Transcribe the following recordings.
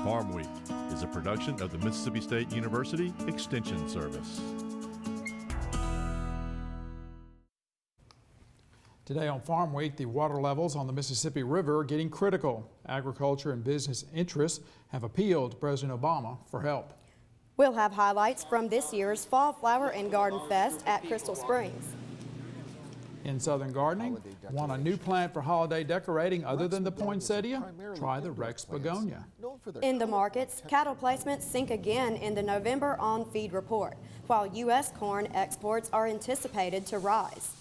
Farmweek is a production of the Mississippi State University Extension Service. Today on Farmweek, the water levels on the Mississippi River are getting critical. Agriculture and business interests have appealed to President Obama for help. We'll have highlights from this year's Fall Flower and Garden Fest at Crystal Springs. In Southern Gardening, want a new plant for holiday decorating other than the poinsettia? Try the Rex Begonia. In the markets, cattle placements sink again in the November on-feed report, while U.S. corn exports are anticipated to rise.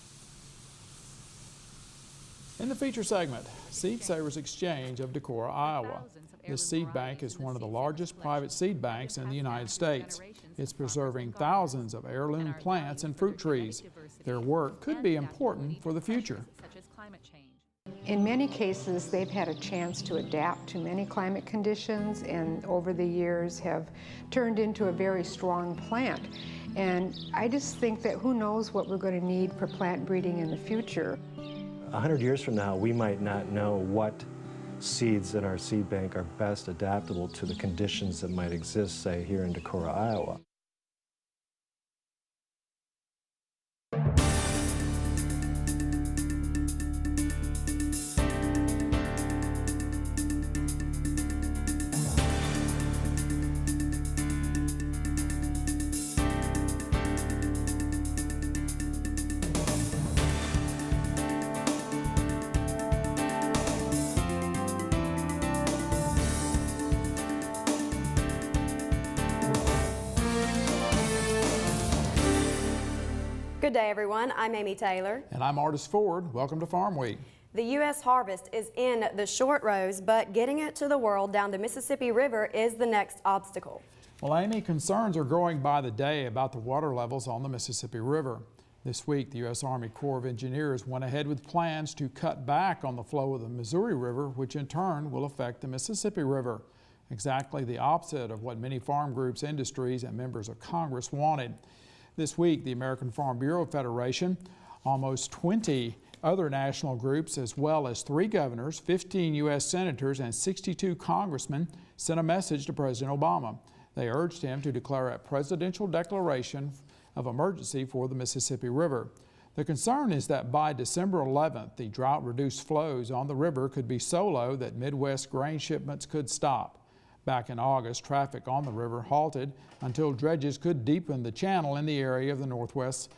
In the feature segment, Seed Savers Exchange of Decorah, Iowa. This seed bank is one of the largest private seed banks in the United States. It's preserving thousands of heirloom plants and fruit trees. Their work could be important for the future. In many cases, they've had a chance to adapt to many climate conditions and over the years have turned into a very strong plant. And I just think that who knows what we're going to need for plant breeding in the future. 100 years from now, we might not know what seeds in our seed bank are best adaptable to the conditions that might exist, say, here in Decorah, Iowa. Good day, everyone. I'm Amy Taylor. And I'm Artis Ford. Welcome to Farm Week. The U.S. harvest is in the short rows, but getting it to the world down the Mississippi River is the next obstacle. Well, Amy, concerns are growing by the day about the water levels on the Mississippi River. This week, the U.S. Army Corps of Engineers went ahead with plans to cut back on the flow of the Missouri River, which in turn will affect the Mississippi River. Exactly the opposite of what many farm groups, industries, and members of Congress wanted. This week, the American Farm Bureau Federation, almost 20 other national groups, as well as 3 governors, 15 U.S. senators, and 62 congressmen sent a message to President Obama. They urged him to declare a presidential declaration of emergency for the Mississippi River. The concern is that by December 11th, the drought-reduced flows on the river could be so low that Midwest grain shipments could stop. Back in August, traffic on the river halted until dredges could deepen the channel in the area of northwest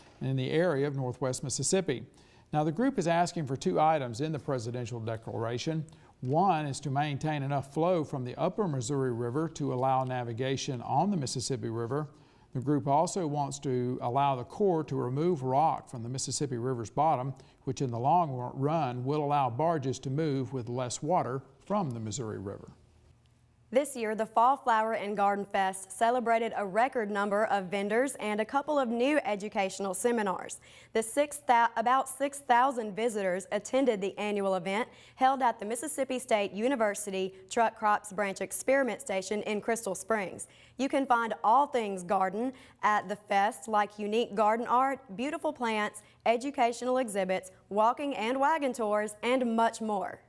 Mississippi. Now, the group is asking for 2 items in the presidential declaration. One is to maintain enough flow from the upper Missouri River to allow navigation on the Mississippi River. The group also wants to allow the Corps to remove rock from the Mississippi River's bottom, which in the long run will allow barges to move with less water from the Missouri River. This year, the Fall Flower and Garden Fest celebrated a record number of vendors and a couple of new educational seminars. About 6,000 visitors attended the annual event held at the Mississippi State University Truck Crops Branch Experiment Station in Crystal Springs. You can find all things garden at the fest, like unique garden art, beautiful plants, educational exhibits, walking and wagon tours, and much more.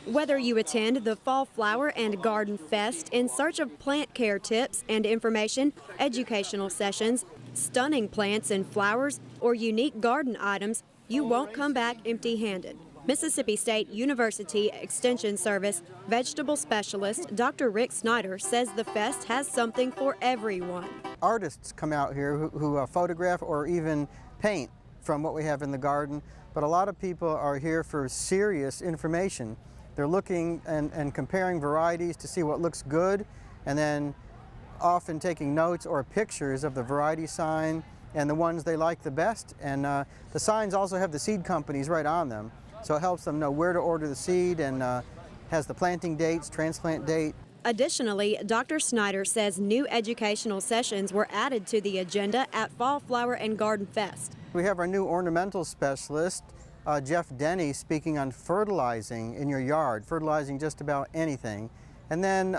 Whether you attend the Fall Flower and Garden Fest in search of plant care tips and information, educational sessions, stunning plants and flowers, or unique garden items, you won't come back empty-handed. Mississippi State University Extension Service vegetable specialist Dr. Rick Snyder says the fest has something for everyone. Artists come out here who photograph or even paint from what we have in the garden. But a lot of people are here for serious information. They're looking and comparing varieties to see what looks good, and then often taking notes or pictures of the variety sign and the ones they like the best. And the signs also have the seed companies right on them, so it helps them know where to order the seed and has the planting dates, transplant date. Additionally, Dr. Snyder says new educational sessions were added to the agenda at Fall Flower and Garden Fest. We have our new ornamental specialist, Jeff Denny, speaking on fertilizing in your yard, fertilizing just about anything. And then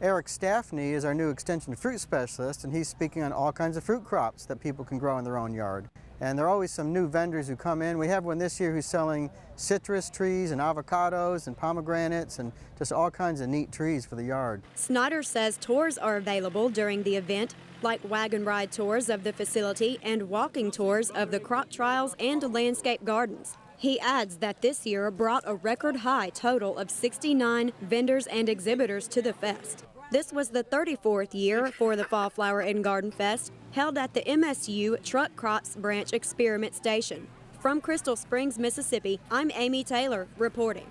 Eric Staffney is our new extension fruit specialist, and he's speaking on all kinds of fruit crops that people can grow in their own yard. And there are always some new vendors who come in. We have one this year who's selling citrus trees and avocados and pomegranates and just all kinds of neat trees for the yard. Snyder says tours are available during the event, like wagon ride tours of the facility and walking tours of the crop trials and landscape gardens. He adds that this year brought a record high total of 69 vendors and exhibitors to the fest. This was the 34th year for the Fall Flower and Garden Fest, held at the MSU Truck Crops Branch Experiment Station. From Crystal Springs, Mississippi, I'm Amy Taylor reporting.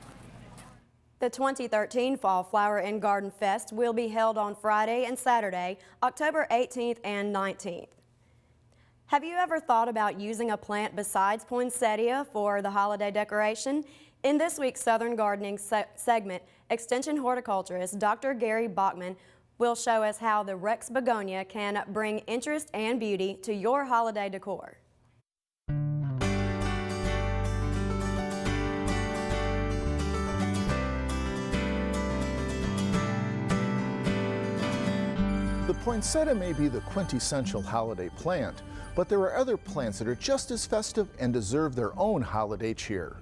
The 2013 Fall Flower and Garden Fest will be held on Friday and Saturday, October 18th and 19th. Have you ever thought about using a plant besides poinsettia for the holiday decoration? In this week's Southern Gardening segment, Extension horticulturist Dr. Gary Bachman will show us how the Rex Begonia can bring interest and beauty to your holiday decor. The poinsettia may be the quintessential holiday plant, but there are other plants that are just as festive and deserve their own holiday cheer.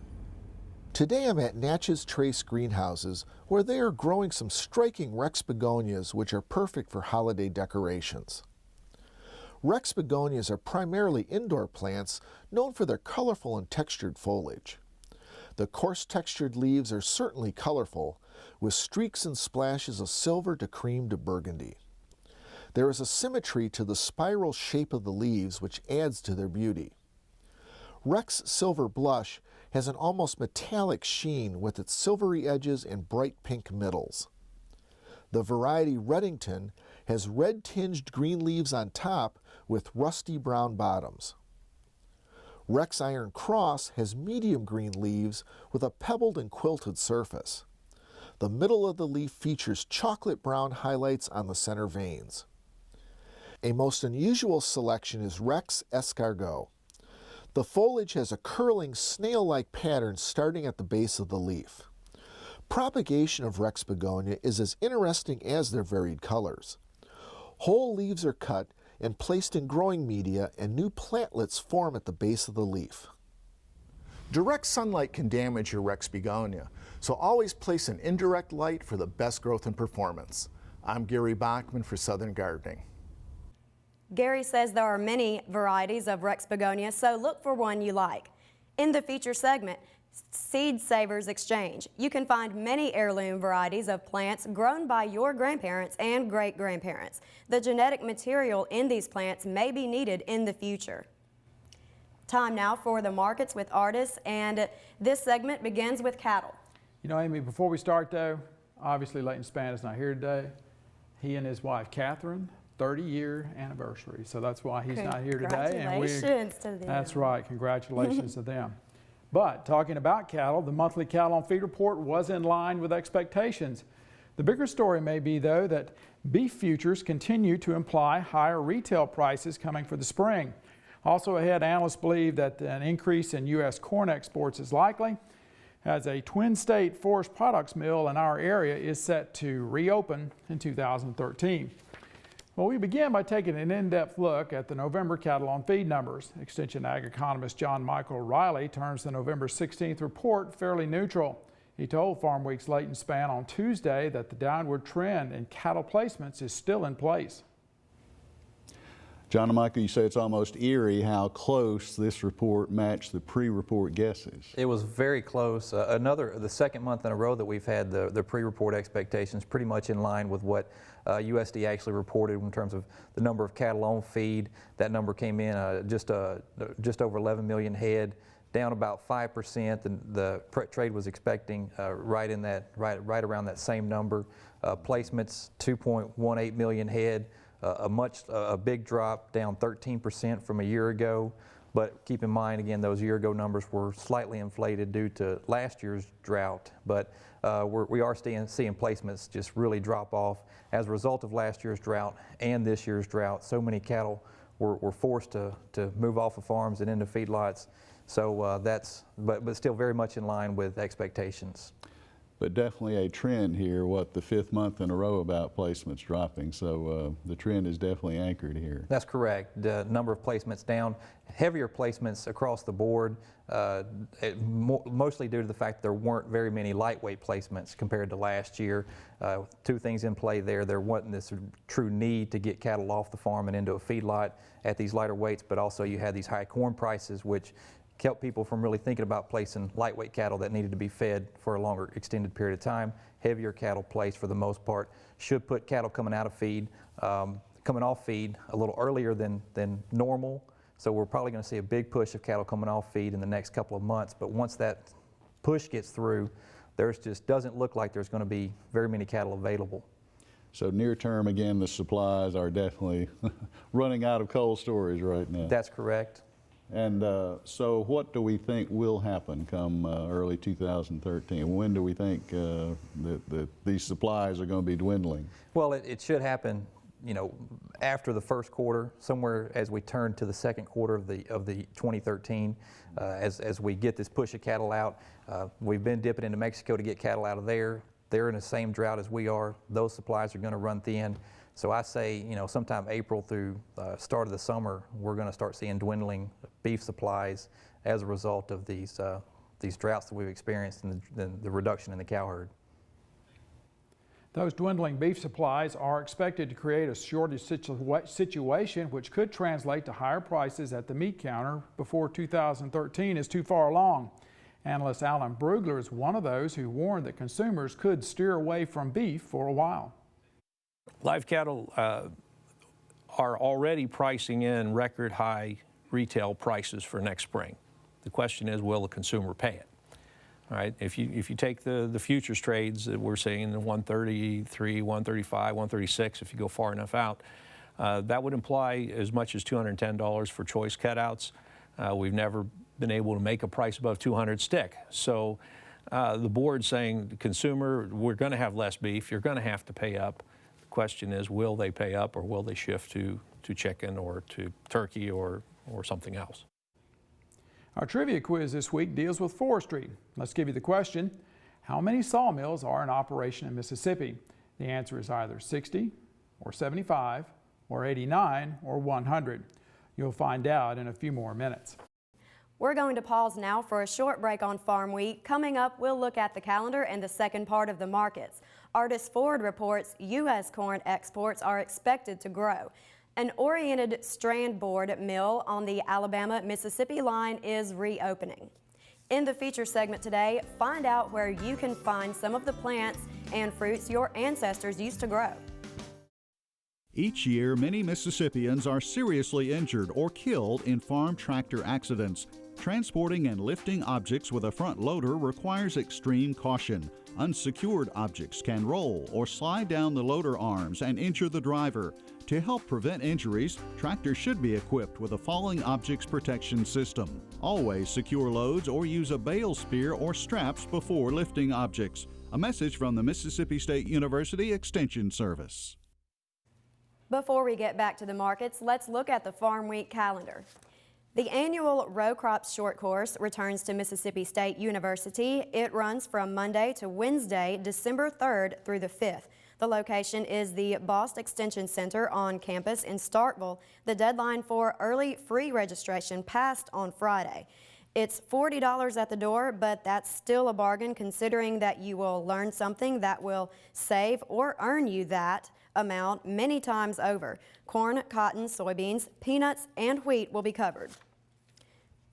Today I'm at Natchez Trace Greenhouses, where they are growing some striking Rex Begonias which are perfect for holiday decorations. Rex Begonias are primarily indoor plants known for their colorful and textured foliage. The coarse textured leaves are certainly colorful, with streaks and splashes of silver to cream to burgundy. There is a symmetry to the spiral shape of the leaves which adds to their beauty. Rex Silver Blush has an almost metallic sheen with its silvery edges and bright pink middles. The variety Reddington has red-tinged green leaves on top with rusty brown bottoms. Rex Iron Cross has medium green leaves with a pebbled and quilted surface. The middle of the leaf features chocolate brown highlights on the center veins. A most unusual selection is Rex Escargot. The foliage has a curling snail-like pattern starting at the base of the leaf. Propagation of Rex Begonia is as interesting as their varied colors. Whole leaves are cut and placed in growing media, and new plantlets form at the base of the leaf. Direct sunlight can damage your Rex Begonia, so always place an indirect light for the best growth and performance. I'm Gary Bachman for Southern Gardening. Gary says there are many varieties of Rex Begonia, so look for one you like. In the feature segment, Seed Savers Exchange, you can find many heirloom varieties of plants grown by your grandparents and great-grandparents. The genetic material in these plants may be needed in the future. Time now for the markets with artists, and this segment begins with cattle. You know, Amy, before we start though, obviously Leighton Spann is not here today. He and his wife, Catherine, 30-year anniversary. So that's why he's not here today. Congratulations to them. That's right. Congratulations to them. But talking about cattle, the monthly cattle on feed report was in line with expectations. The bigger story may be, though, that beef futures continue to imply higher retail prices coming for the spring. Also ahead, analysts believe that an increase in U.S. corn exports is likely, as a twin-state forest products mill in our area is set to reopen in 2013. Well, we begin by taking an in-depth look at the November cattle on feed numbers. Extension Ag economist John Michael Riley turns the November 16th report fairly neutral. He told Farmweek's Leighton Spann on Tuesday that the downward trend in cattle placements is still in place. John and Michael, you say it's almost eerie how close this report matched the pre-report guesses. It was very close. The second month in a row that we've had the pre-report expectations pretty much in line with what USD actually reported in terms of the number of cattle on feed. That number came in just over 11 million head, down about 5%. The trade was expecting right around that same number. Placements 2.18 million head. A big drop, down 13% from a year ago. But keep in mind, again, those year ago numbers were slightly inflated due to last year's drought. But we are seeing placements just really drop off as a result of last year's drought and this year's drought. So many cattle were forced to move off of farms and into feedlots. So but still very much in line with expectations. but definitely a trend here, the 5th month in a row about placements dropping. So the trend is definitely anchored here. That's correct. The number of placements down, heavier placements across the board, mostly due to the fact that there weren't very many lightweight placements compared to last year. Two things in play there. There wasn't this true need to get cattle off the farm and into a feedlot at these lighter weights, but also you had these high corn prices, which kept people from really thinking about placing lightweight cattle that needed to be fed for a longer extended period of time. Heavier cattle placed for the most part should put cattle coming out of feed, coming off feed a little earlier than normal. So we're probably going to see a big push of cattle coming off feed in the next couple of months. But once that push gets through, there's just doesn't look like there's going to be very many cattle available. So near term, again, the supplies are definitely running out of cold storage right now. That's correct. And so what do we think will happen come early 2013? When do we think that these supplies are going to be dwindling? Well, it should happen, after the first quarter, somewhere as we turn to the second quarter of the 2013, as we get this push of cattle out. We've been dipping into Mexico to get cattle out of there. They're in the same drought as we are. Those supplies are going to run thin. So I say, sometime April through start of the summer, we're going to start seeing dwindling beef supplies as a result of these droughts that we've experienced and the reduction in the cow herd. Those dwindling beef supplies are expected to create a shortage situation which could translate to higher prices at the meat counter before 2013 is too far along. Analyst Alan Brugler is one of those who warned that consumers could steer away from beef for a while. Live cattle are already pricing in record high retail prices for next spring. The question is, will the consumer pay it? All right, if you take the futures trades that we're seeing, the 133, 135, 136, if you go far enough out, that would imply as much as $210 for choice cutouts. We've never been able to make a price above 200 stick. So the board's saying, consumer, we're going to have less beef, you're going to have to pay up. The question is, will they pay up or will they shift to chicken or to turkey or something else? Our trivia quiz this week deals with forestry. Let's give you the question. How many sawmills are in operation in Mississippi? The answer is either 60 or 75 or 89 or 100. You'll find out in a few more minutes. We're going to pause now for a short break on Farm Week. Coming up, we'll look at the calendar and the second part of the markets. Artist Ford reports U.S. corn exports are expected to grow. An oriented strand board mill on the Alabama-Mississippi line is reopening. In the feature segment today, find out where you can find some of the plants and fruits your ancestors used to grow. Each year, many Mississippians are seriously injured or killed in farm tractor accidents. Transporting and lifting objects with a front loader requires extreme caution. Unsecured objects can roll or slide down the loader arms and injure the driver. To help prevent injuries, tractors should be equipped with a falling objects protection system. Always secure loads or use a bale spear or straps before lifting objects. A message from the Mississippi State University Extension Service. Before we get back to the markets, let's look at the Farm Week calendar. The annual Row Crops Short Course returns to Mississippi State University. It runs from Monday to Wednesday, December 3rd through the 5th. The location is the Bost Extension Center on campus in Starkville. The deadline for early free registration passed on Friday. It's $40 at the door, but that's still a bargain considering that you will learn something that will save or earn you that amount many times over. Corn, cotton, soybeans, peanuts, and wheat will be covered.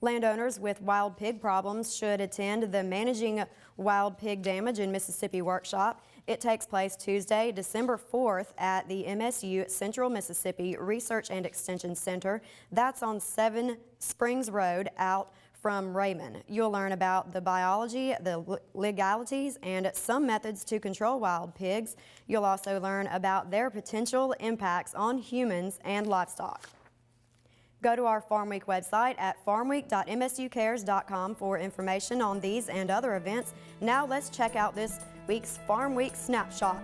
Landowners with wild pig problems should attend the Managing Wild Pig Damage in Mississippi workshop. It takes place Tuesday, December 4th at the MSU Central Mississippi Research and Extension Center. That's on 7 Springs Road out from Raymond. You'll learn about the biology, the legalities, and some methods to control wild pigs. You'll also learn about their potential impacts on humans and livestock. Go to our Farm Week website at farmweek.msucares.com for information on these and other events. Now let's check out this week's Farm Week snapshot.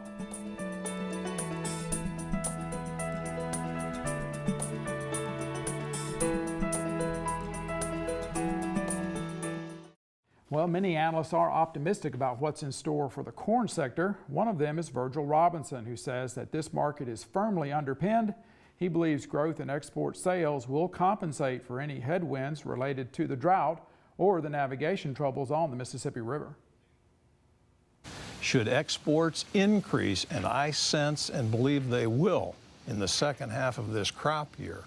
Well, many analysts are optimistic about what's in store for the corn sector. One of them is Virgil Robinson, who says that this market is firmly underpinned. He believes growth in export sales will compensate for any headwinds related to the drought or the navigation troubles on the Mississippi River. Should exports increase, and I sense and believe they will in the second half of this crop year,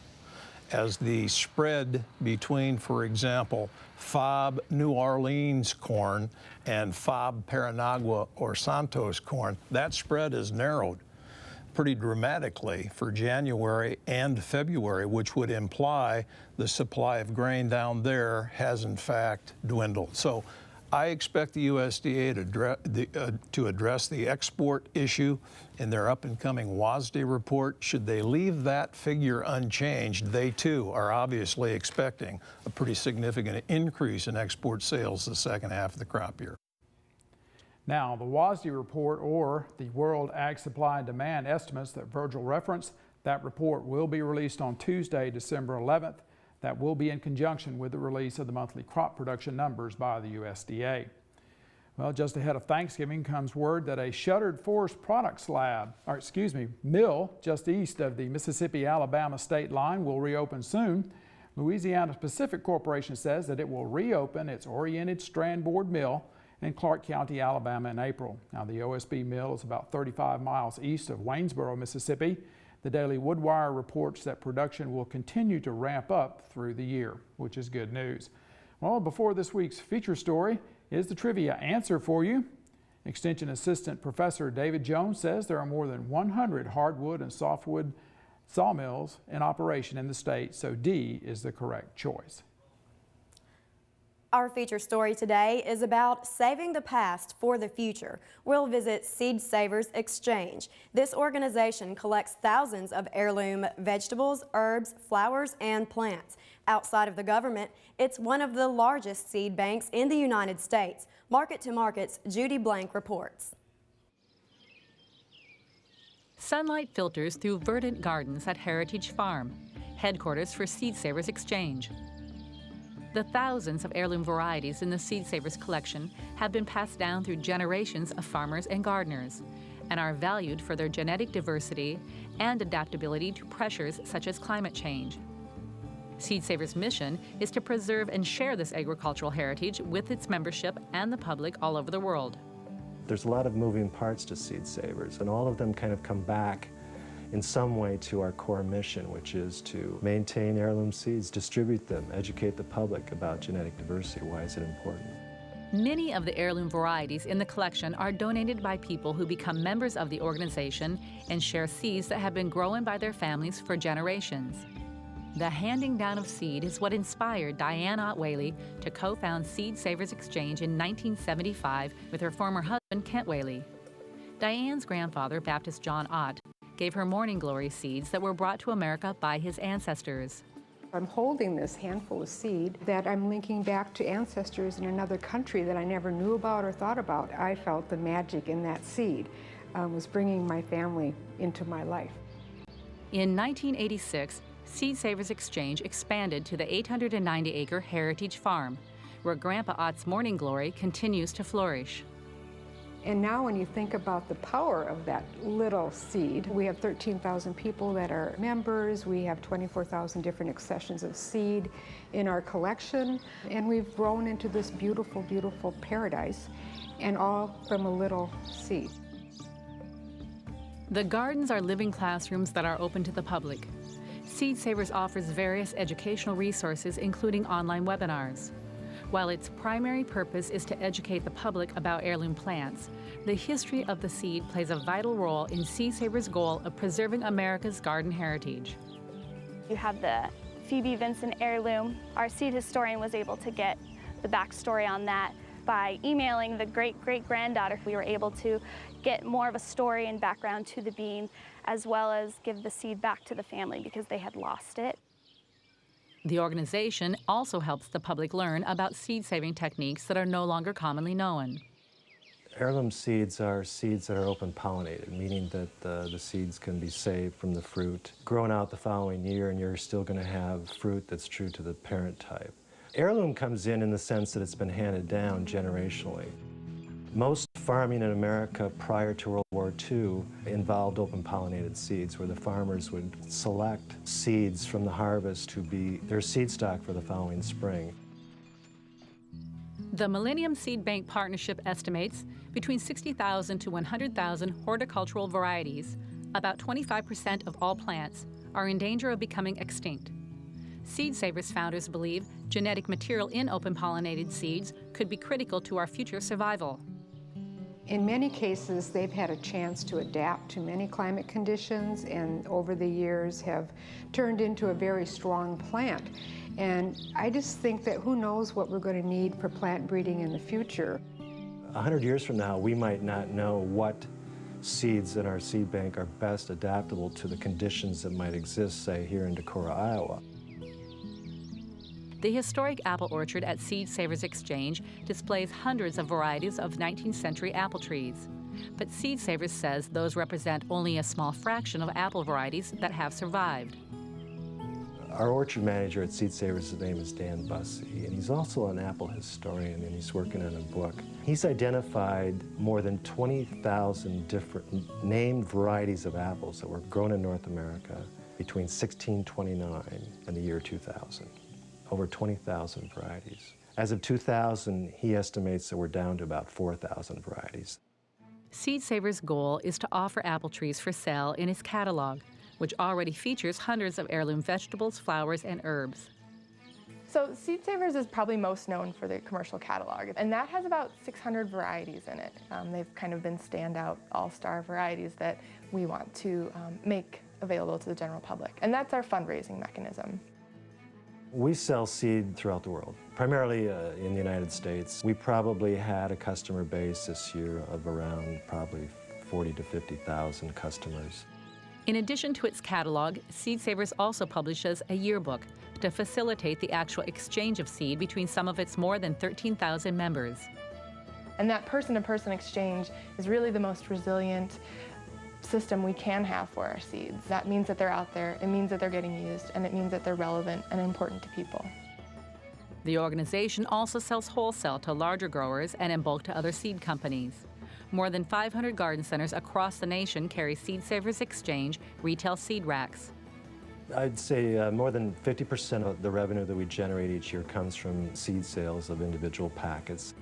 as the spread between, for example, FOB New Orleans corn and FOB Paranagua or Santos corn, that spread is narrowed pretty dramatically for January and February, which would imply the supply of grain down there has in fact dwindled. So I expect the USDA to address the export issue in their up-and-coming WASDE report. Should they leave that figure unchanged, they too are obviously expecting a pretty significant increase in export sales the second half of the crop year. Now, the WASDE report, or the World Ag Supply and Demand Estimates that Virgil referenced, that report will be released on Tuesday, December 11th. That will be in conjunction with the release of the monthly crop production numbers by the USDA. Well, just ahead of Thanksgiving comes word that a shuttered forest products mill just east of the Mississippi-Alabama state line will reopen soon. Louisiana-Pacific Corporation says that it will reopen its oriented strand board mill in Clark County, Alabama in April. Now, the OSB mill is about 35 miles east of Waynesboro, Mississippi. The Daily Woodwire reports that production will continue to ramp up through the year, which is good news. Well, before this week's feature story is the trivia answer for you. Extension Assistant Professor David Jones says there are more than 100 hardwood and softwood sawmills in operation in the state, so D is the correct choice. Our feature story today is about saving the past for the future. We'll visit Seed Savers Exchange. This organization collects thousands of heirloom vegetables, herbs, flowers, and plants. Outside of the government, it's one of the largest seed banks in the United States. Market to Market's Judy Blank reports. Sunlight filters through verdant gardens at Heritage Farm, headquarters for Seed Savers Exchange. The thousands of heirloom varieties in the Seed Savers collection have been passed down through generations of farmers and gardeners and are valued for their genetic diversity and adaptability to pressures such as climate change. Seed Savers' mission is to preserve and share this agricultural heritage with its membership and the public all over the world. There's a lot of moving parts to Seed Savers, and all of them kind of come back in some way to our core mission, which is to maintain heirloom seeds, distribute them, educate the public about genetic diversity. Why is it important? Many of the heirloom varieties in the collection are donated by people who become members of the organization and share seeds that have been grown by their families for generations. The handing down of seed is what inspired Diane Ott Whaley to co-found Seed Savers Exchange in 1975 with her former husband, Kent Whaley. Diane's grandfather, Baptist John Ott, gave her morning glory seeds that were brought to America by his ancestors. I'm holding this handful of seed that I'm linking back to ancestors in another country that I never knew about or thought about. I felt the magic in that seed was bringing my family into my life. In 1986, Seed Savers Exchange expanded to the 890-acre Heritage Farm, where Grandpa Ott's morning glory continues to flourish. And now when you think about the power of that little seed, we have 13,000 people that are members, we have 24,000 different accessions of seed in our collection, and we've grown into this beautiful, beautiful paradise, and all from a little seed. The gardens are living classrooms that are open to the public. Seed Savers offers various educational resources, including online webinars. While its primary purpose is to educate the public about heirloom plants, the history of the seed plays a vital role in Seed Savers' goal of preserving America's garden heritage. You have the Phoebe Vincent heirloom. Our seed historian was able to get the backstory on that by emailing the great-great-granddaughter. We were able to get more of a story and background to the bean, as well as give the seed back to the family because they had lost it. The organization also helps the public learn about seed-saving techniques that are no longer commonly known. Heirloom seeds are seeds that are open pollinated, meaning that the seeds can be saved from the fruit, grown out the following year, and you're still going to have fruit that's true to the parent type. Heirloom comes in the sense that it's been handed down generationally. Most farming in America prior to World War II involved open pollinated seeds, where the farmers would select seeds from the harvest to be their seed stock for the following spring. The Millennium Seed Bank Partnership estimates between 60,000 to 100,000 horticultural varieties, about 25% of all plants, are in danger of becoming extinct. Seed Savers founders believe genetic material in open pollinated seeds could be critical to our future survival. In many cases, they've had a chance to adapt to many climate conditions and over the years have turned into a very strong plant. And I just think that who knows what we're going to need for plant breeding in the future. 100 years from now, we might not know what seeds in our seed bank are best adaptable to the conditions that might exist, say, here in Decorah, Iowa. The historic apple orchard at Seed Savers Exchange displays hundreds of varieties of 19th century apple trees. But Seed Savers says those represent only a small fraction of apple varieties that have survived. Our orchard manager at Seed Savers, his name is Dan Bussey, and he's also an apple historian, and he's working on a book. He's identified more than 20,000 different named varieties of apples that were grown in North America between 1629 and the year 2000. Over 20,000 varieties. As of 2000, he estimates that we're down to about 4,000 varieties. Seed Savers' goal is to offer apple trees for sale in its catalog, which already features hundreds of heirloom vegetables, flowers, and herbs. So Seed Savers is probably most known for the commercial catalog, and that has about 600 varieties in it. They've kind of been standout all-star varieties that we want to make available to the general public, and that's our fundraising mechanism. We sell seed throughout the world, primarily in the United States. We probably had a customer base this year of around probably 40 to 50,000 customers. In addition to its catalog, Seed Savers also publishes a yearbook to facilitate the actual exchange of seed between some of its more than 13,000 members. And that person-to-person exchange is really the most resilient system we can have for our seeds. That means that they're out there, it means that they're getting used, and it means that they're relevant and important to people. The organization also sells wholesale to larger growers and in bulk to other seed companies. More than 500 garden centers across the nation carry Seed Savers Exchange retail seed racks. I'd say more than 50% of the revenue that we generate each year comes from seed sales of individual packets.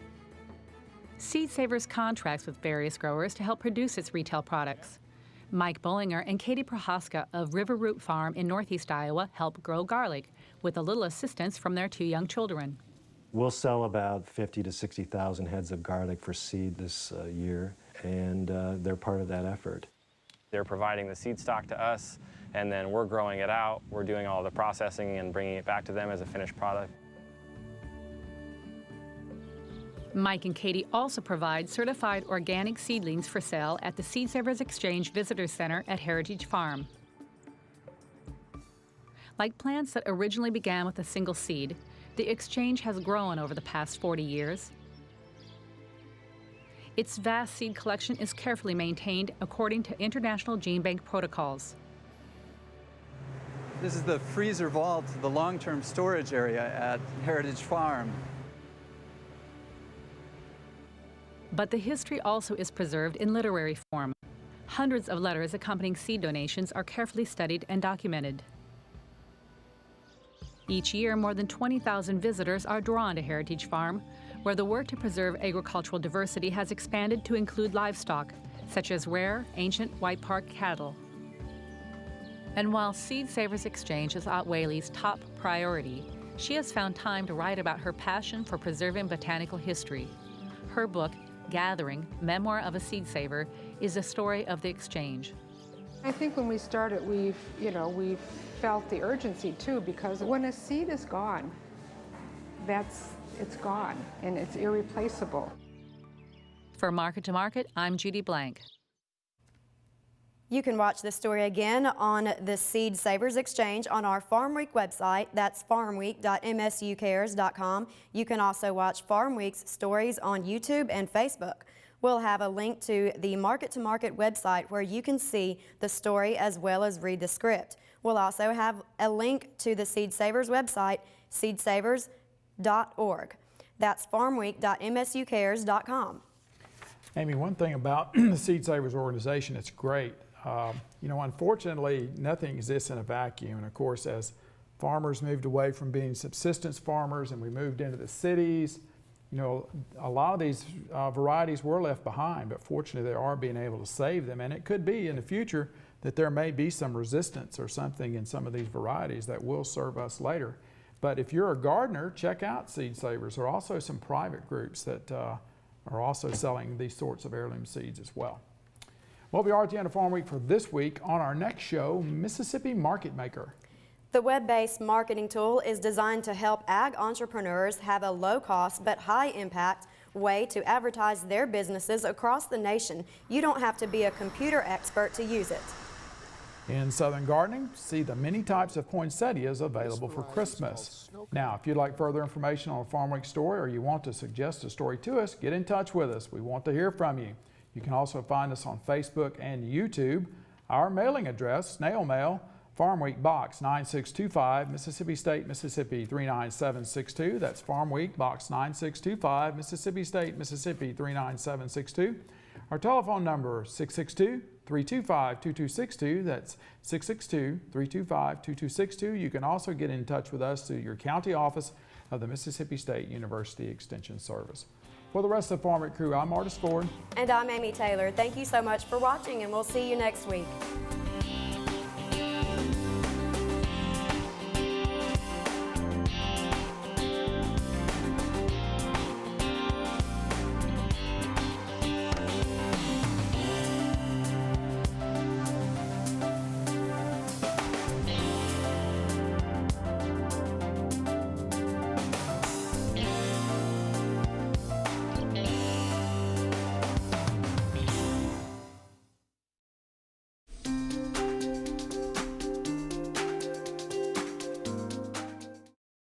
Seed Savers contracts with various growers to help produce its retail products. Mike Bollinger and Katie Prohaska of River Root Farm in Northeast Iowa help grow garlic with a little assistance from their 2 young children. We'll sell about 50 to 60,000 heads of garlic for seed this year, and they're part of that effort. They're providing the seed stock to us, and then we're growing it out. We're doing all the processing and bringing it back to them as a finished product. Mike and Katie also provide certified organic seedlings for sale at the Seed Savers Exchange Visitor Center at Heritage Farm. Like plants that originally began with a single seed, the exchange has grown over the past 40 years. Its vast seed collection is carefully maintained according to International Gene Bank protocols. This is the freezer vault, the long-term storage area at Heritage Farm. But the history also is preserved in literary form. Hundreds of letters accompanying seed donations are carefully studied and documented. Each year, more than 20,000 visitors are drawn to Heritage Farm, where the work to preserve agricultural diversity has expanded to include livestock, such as rare, ancient White Park cattle. And while Seed Savers Exchange is Aunt Whaley's top priority, she has found time to write about her passion for preserving botanical history. Her book, Gathering, Memoir of a Seed Saver, is a story of the exchange. I think when we started, we've felt the urgency too, because when a seed is gone, it's gone and it's irreplaceable. For Market to Market, I'm Judy Blank. You can watch this story again on the Seed Savers Exchange on our Farmweek website. That's farmweek.msucares.com. You can also watch Farmweek's stories on YouTube and Facebook. We'll have a link to the Market to Market website where you can see the story as well as read the script. We'll also have a link to the Seed Savers website, seedsavers.com. farmweek.msucares.org. That's farmweek.msucares.com. Amy, one thing about the Seed Savers organization, it's great. You know, unfortunately, nothing exists in a vacuum. And of course, as farmers moved away from being subsistence farmers and we moved into the cities, you know, a lot of these varieties were left behind, but fortunately they are being able to save them. And it could be in the future that there may be some resistance or something in some of these varieties that will serve us later. But if you're a gardener, check out Seed Savers. There are also some private groups that are also selling these sorts of heirloom seeds as well. We'll be at the end of Farm Week for this week. On our next show, Mississippi Market Maker. The web-based marketing tool is designed to help ag entrepreneurs have a low-cost but high-impact way to advertise their businesses across the nation. You don't have to be a computer expert to use it. In Southern Gardening, see the many types of poinsettias available for Christmas. Now, if you'd like further information on a Farm Week story or you want to suggest a story to us, get in touch with us. We want to hear from you. You can also find us on Facebook and YouTube. Our mailing address, snail mail, Farm Week Box 9625, Mississippi State, Mississippi 39762. That's Farm Week Box 9625, Mississippi State, Mississippi 39762. Our telephone number 662-325-2262. That's 662-325-2262. You can also get in touch with us through your county office of the Mississippi State University Extension Service. For the rest of the Farm Week crew, I'm Artis Ford. And I'm Amy Taylor. Thank you so much for watching, and we'll see you next week.